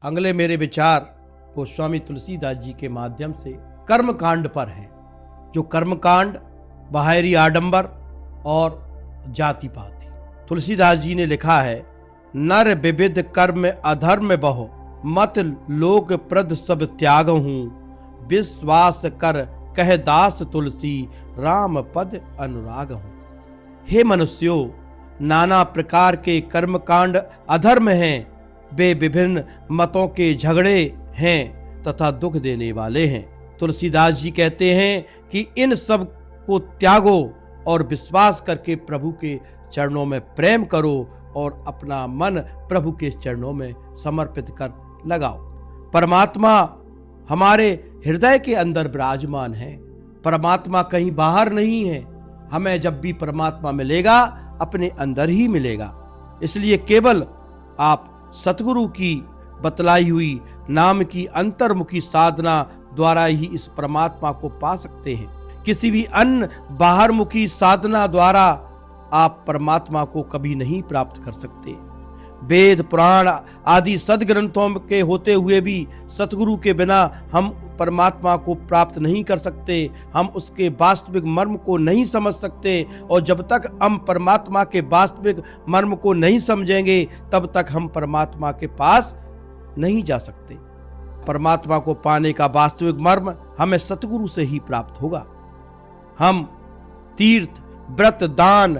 अगले मेरे विचार गोस्वामी तुलसीदास जी के माध्यम से कर्म कांड पर हैं, जो कर्म कांड बाहरी आडंबर और जाति पाति। तुलसीदास जी ने लिखा है, नर विविध कर्म अधर्म बहु, मत लोक प्रद सब त्याग हूँ, विश्वास कर कह दास तुलसी, राम पद अनुराग हूँ। हे मनुष्यों, नाना प्रकार के कर्म कांड अधर्म हैं, वे विभिन्न मतों के झगड़े हैं तथा दुख देने वाले हैं। तुलसीदास जी कहते हैं कि इन सब को त्यागो और विश्वास करके प्रभु के चरणों में प्रेम करो और अपना मन प्रभु के चरणों में समर्पित कर लगाओ। परमात्मा हमारे हृदय के अंदर विराजमान है, परमात्मा कहीं बाहर नहीं है। हमें जब भी परमात्मा मिलेगा अपने अंदर ही मिलेगा। इसलिए केवल आप सतगुरु की बतलाई हुई नाम की अंतर्मुखी साधना द्वारा ही इस परमात्मा को पा सकते हैं। किसी भी अन्य बाहरमुखी साधना द्वारा आप परमात्मा को कभी नहीं प्राप्त कर सकते। वेद पुराण आदि सदग्रंथों के होते हुए भी सतगुरु के बिना हम परमात्मा को प्राप्त नहीं कर सकते, हम उसके वास्तविक मर्म को नहीं समझ सकते। और जब तक हम परमात्मा के वास्तविक मर्म को नहीं समझेंगे तब तक हम परमात्मा के पास नहीं जा सकते। परमात्मा को पाने का वास्तविक मर्म हमें सतगुरु से ही प्राप्त होगा। हम तीर्थ, व्रत, दान,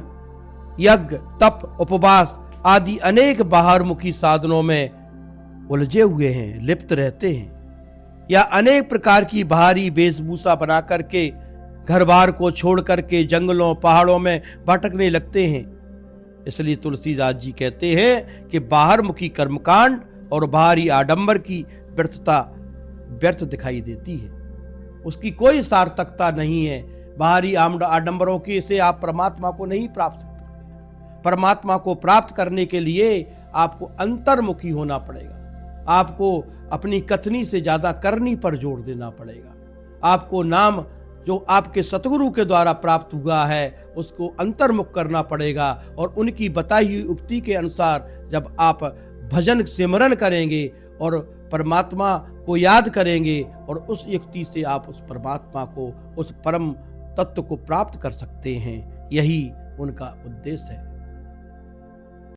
यज्ञ, तप, उपवास आदि अनेक बाहरमुखी साधनों में उलझे हुए हैं, लिप्त रहते हैं, या अनेक प्रकार की बाहरी वेशभूषा बना करके घर बार को छोड़ करके जंगलों पहाड़ों में भटकने लगते हैं। इसलिए तुलसीदास जी कहते हैं कि बाहरमुखी कर्मकांड और बाहरी आडंबर की व्यर्थता व्यर्थ दिखाई देती है, उसकी कोई सार्थकता नहीं है। बाहरी आडंबरों की से आप परमात्मा को नहीं प्राप्त सकते। परमात्मा को प्राप्त करने के लिए आपको अंतर्मुखी होना पड़ेगा, आपको अपनी कथनी से ज्यादा करनी पर जोर देना पड़ेगा। आपको नाम जो आपके सतगुरु के द्वारा प्राप्त हुआ है उसको अंतर्मुख करना पड़ेगा। और उनकी बताई हुई उक्ति के अनुसार जब आप भजन सिमरन करेंगे और परमात्मा को याद करेंगे और उस युक्ति से आप उस परमात्मा को, उस परम तत्व को प्राप्त कर सकते हैं। यही उनका उद्देश्य है।